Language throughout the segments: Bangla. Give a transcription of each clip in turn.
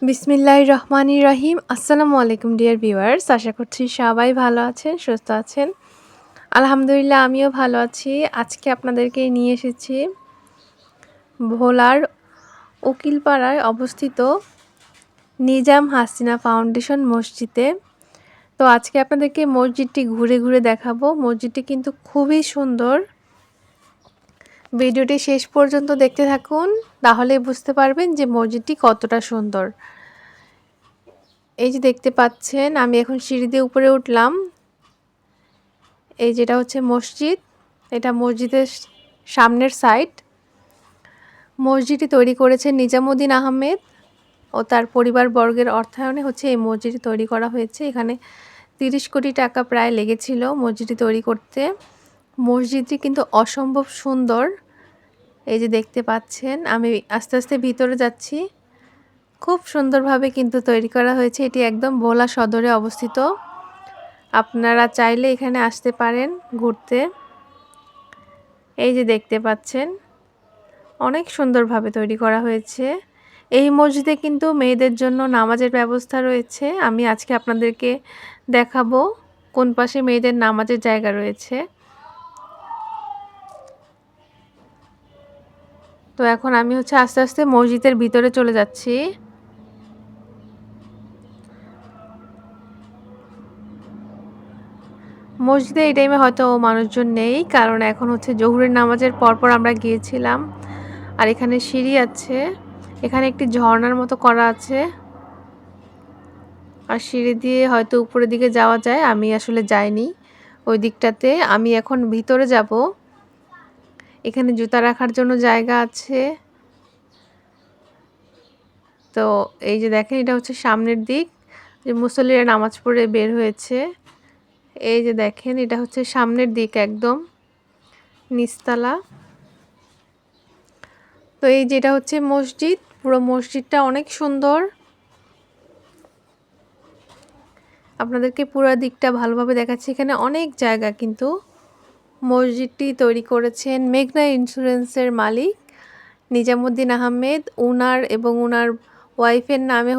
বিসমিল্লাহির রহমানির রহিম। আসসালামু আলাইকুম ডিয়ার ভিউয়ার্স। আশা করছি সবাই ভালো আছেন, সুস্থ আছেন। আলহামদুলিল্লাহ আমিও ভালো আছি। আজকে আপনাদেরকে নিয়ে এসেছি ভোলার উকিলপাড়ায় অবস্থিত নিজাম হাসিনা ফাউন্ডেশন মসজিদে। তো আজকে আপনাদেরকে মসজিদটি ঘুরে ঘুরে দেখাবো। মসজিদটি কিন্তু খুবই সুন্দর। ভিডিওটি শেষ পর্যন্ত দেখতে থাকুন, তাহলেই বুঝতে পারবেন যে মসজিদটি কতটা সুন্দর। এই যে দেখতে পাচ্ছেন, আমি এখন সিঁড়ি দিয়ে উপরে উঠলাম। এই যেটা হচ্ছে মসজিদ, এটা মসজিদের সামনের সাইড। মসজিদটি তৈরি করেছেন নিজামুদ্দিন আহমেদ ও তার পরিবারবর্গের অর্থায়নে হচ্ছে এই মসজিদটি তৈরি করা হয়েছে। এখানে 30 কোটি টাকা প্রায় লেগেছিল মসজিদটি তৈরি করতে। মসজিদটি কিন্তু অসম্ভব সুন্দর। এই যে দেখতে পাচ্ছেন, আমি আস্তে আস্তে ভিতরে যাচ্ছি। খুব সুন্দরভাবে কিন্তু তৈরি করা হয়েছে। এটি একদম ভোলা সদরে অবস্থিত। আপনারা চাইলে এখানে আসতে পারেন ঘুরতে। এই যে দেখতে পাচ্ছেন, অনেক সুন্দরভাবে তৈরি করা হয়েছে। এই মসজিদে কিন্তু মেয়েদের জন্য নামাজের ব্যবস্থা রয়েছে। আমি আজকে আপনাদেরকে দেখাবো কোন পাশে মেয়েদের নামাজের জায়গা রয়েছে। তো এখন আমি হচ্ছে আস্তে আস্তে মসজিদের ভিতরে চলে যাচ্ছি। মসজিদে এই টাইমে হয়তো মানুষজন নেই, কারণ এখন হচ্ছে জোহরের নামাজের পরপর আমরা গিয়েছিলাম। আর এখানে সিঁড়ি আছে, এখানে একটি ঝর্ণার মতো করা আছে। আর সিঁড়ি দিয়ে হয়তো উপরের দিকে যাওয়া যায়, আমি আসলে যাইনি ওই দিকটাতে। আমি এখন ভিতরে যাব। এখানে জুতা রাখার জন্য জায়গা আছে। তো এই যে দেখেন, এটা হচ্ছে সামনের দিক, যে মুসল্লিরা নামাজ পড়ে বের হয়েছে। এই যে দেখেন, এটা হচ্ছে সামনের দিক, একদম নিচতলা। তো এই যেটা হচ্ছে মসজিদ, পুরো মসজিদটা অনেক সুন্দর। আপনাদেরকে পুরো দিকটা ভালোভাবে দেখাচ্ছি। এখানে অনেক জায়গা, কিন্তু মসজিদটি তৈরি করেছেন মেঘনা ইন্স্যুরেন্সের মালিক নিজামুদ্দিন আহমেদ। উনার এবং উনার ওয়াইফের নামে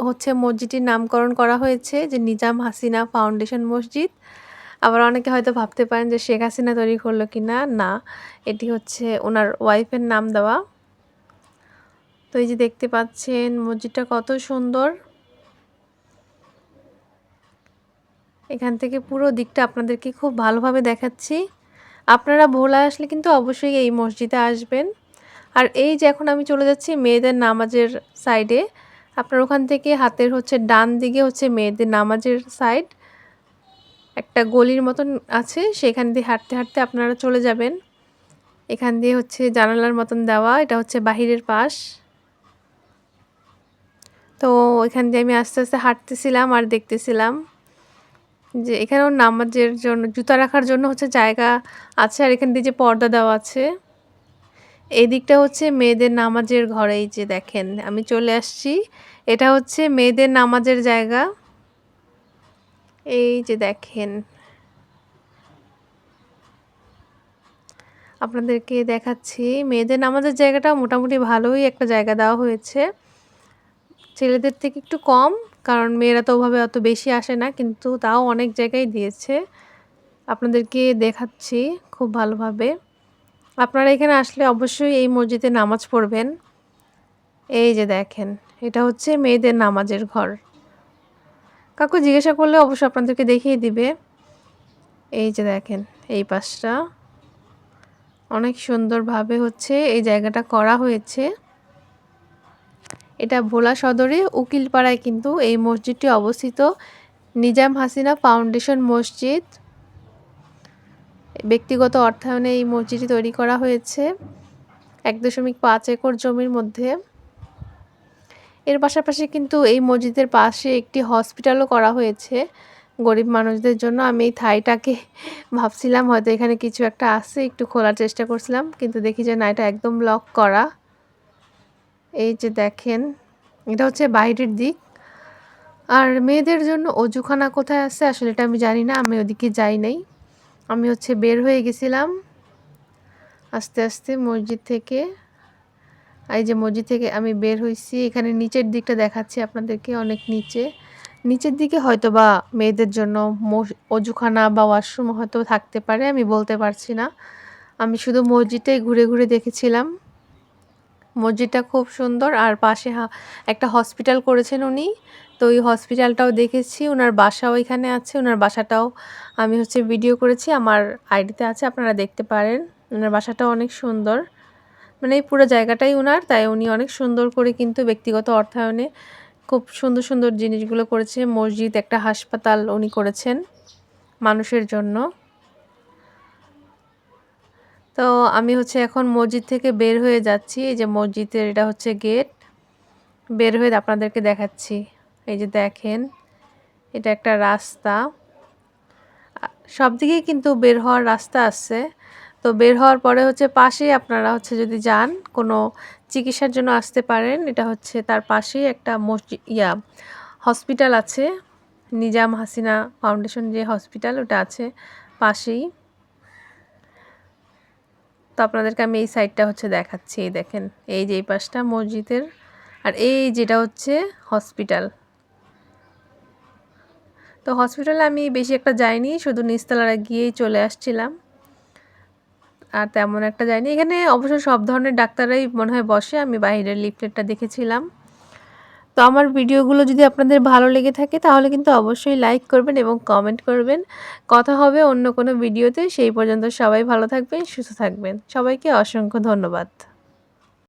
হচ্ছে মসজিদটির নামকরণ করা হয়েছে, যে নিজাম হাসিনা ফাউন্ডেশন মসজিদ। আবার অনেকে হয়তো ভাবতে পারেন যে শেখ হাসিনা তৈরি করলো কিনা। না, এটি হচ্ছে ওনার ওয়াইফের নাম দেওয়া। তো এই যে দেখতে পাচ্ছেন মসজিদটা কত সুন্দর। এখান থেকে পুরো দিকটা আপনাদেরকে খুব ভালোভাবে দেখাচ্ছি। আপনারা ভোলা আসলে কিন্তু অবশ্যই এই মসজিদে আসবেন। আর এই যে এখন আমি চলে যাচ্ছি মেয়েদের নামাজের সাইডে। আপনার ওখান থেকে হাতের হচ্ছে ডান দিকে হচ্ছে মেয়েদের নামাজের সাইড, একটা গলির মতন আছে, সেখান দিয়ে হাঁটতে হাঁটতে আপনারা চলে যাবেন। এখান দিয়ে হচ্ছে জানালার মতন দেওয়া, এটা হচ্ছে বাহিরের পাশ। তো এখান দিয়ে আমি আস্তে আস্তে হাঁটতেছিলাম আর দেখতেছিলাম যে এখানেও নামাজের জন্য জুতা রাখার জন্য হচ্ছে জায়গা আছে। আর এখান দিয়ে যে পর্দা দেওয়া আছে, এই দিকটা হচ্ছে মেয়েদের নামাজের ঘর। এই যে দেখেন, আমি চলে আসছি, এটা হচ্ছে মেয়েদের নামাজের জায়গা। এই যে দেখেন, আপনাদেরকে দেখাচ্ছি মেয়েদের নামাজের জায়গাটা মোটামুটি ভালোই একটা জায়গা দেওয়া হয়েছে, ছেলেদের থেকে একটু কম, কারণ মেয়েরা তো ওভাবে অত বেশি আসে না, কিন্তু তাও অনেক জায়গায় দিয়েছে। আপনাদেরকে দেখাচ্ছি খুব ভালোভাবে। আপনারা এখানে আসলে অবশ্যই এই মসজিদে নামাজ পড়বেন। এই যে দেখেন, এটা হচ্ছে মেয়েদের নামাজের ঘর। কাকু জিজ্ঞাসা করলে অবশ্য আপনাদেরকে দেখিয়ে দিবে। এই যে দেখেন, এই পাশটা অনেক সুন্দরভাবে হচ্ছে এই জায়গাটা করা হয়েছে। এটা ভোলা সদরে উকিলপাড়ায় কিন্তু এই মসজিদটি অবস্থিত। নিজাম হাসিনা ফাউন্ডেশন মসজিদ, ব্যক্তিগত অর্থায়নে এই মসজিদটি তৈরি করা হয়েছে 1.5 একর জমির মধ্যে। এর পাশাপাশি কিন্তু এই মসজিদের পাশে একটি হসপিটালও করা হয়েছে গরিব মানুষদের জন্য। আমি এই থাইটাকে ভাবছিলাম হয়তো এখানে কিছু একটা আছে, একটু খোলার চেষ্টা করছিলাম, কিন্তু দেখি যে না, এটা একদম লক করা। এই যে দেখেন, এটা হচ্ছে বাইরের দিক। আর মেয়েদের জন্য অজুখানা কোথায় আছে আসলে এটা আমি জানি না, আমি ওদিকে যাই নাই। আমি হচ্ছে বের হয়ে গেছিলাম আস্তে আস্তে মসজিদ থেকে। এই যে মসজিদ থেকে আমি বের হইছি, এখানে নিচের দিকটা দেখাচ্ছি আপনাদেরকে, অনেক নিচে। নিচের দিকে হয়তোবা মেয়েদের জন্য অজুখানা বা ওয়াশরুম হয়তো থাকতে পারে, আমি বলতে পারছি না। আমি শুধু মসজিদটাই ঘুরে ঘুরে দেখেছিলাম। মসজিদটা খুব সুন্দর, আর পাশে একটা হসপিটাল করেছেন উনি, তো ওই হসপিটালটাও দেখেছি। ওনার বাসাও এখানে আছে, ওনার বাসাটাও আমি ভিডিও করেছি, আমার আইডিতে আছে, আপনারা দেখতে পারেন। ওনার বাসাটাও অনেক সুন্দর, মানে এই পুরো জায়গাটাই উনার, তাই উনি অনেক সুন্দর করে কিন্তু ব্যক্তিগত অর্থায়নে খুব সুন্দর সুন্দর জিনিসগুলো করেছে। মসজিদ, একটা হাসপাতাল উনি করেছেন মানুষের জন্য। তো আমি এখন মসজিদ থেকে বের হয়ে যাচ্ছি। এই যে মসজিদের এটা গেট, বের হয়ে আপনাদেরকে দেখাচ্ছি। এই যে দেখেন, এটা একটা রাস্তা, সব দিকেই কিন্তু বের হওয়ার রাস্তা আছে। তো বের হওয়ার পরে পাশেই আপনারা যদি যান কোনো চিকিৎসার জন্য আসতে পারেন। এটা তার পাশেই একটা মসজিদ হসপিটাল আছে, নিজাম হাসিনা ফাউন্ডেশন যে হসপিটাল, ওটা আছে পাশেই। তো আপনাদেরকে আমি এই সাইডটা দেখাচ্ছি। এই দেখেন, এই যে এই পাশটা মসজিদের, আর এই যেটা হসপিটাল। তো হসপিটালে আমি বেশি একটা যাইনি, শুধু নিচতলায় গিয়েই চলে আসছিলাম, আর তেমন একটা যাইনি। এখানে অবশ্য সব ধরনের ডাক্তাররাই মনে হয় বসে, আমি বাইরের লিফলেটটা দেখেছিলাম। তো আমার ভিডিওগুলো যদি আপনাদের ভালো লেগে থাকে তাহলে কিন্তু অবশ্যই লাইক করবেন এবং কমেন্ট করবেন। কথা হবে অন্য কোনো ভিডিওতে। সেই পর্যন্ত সবাই ভালো থাকবেন, সুস্থ থাকবেন। সবাইকে অসংখ্য ধন্যবাদ।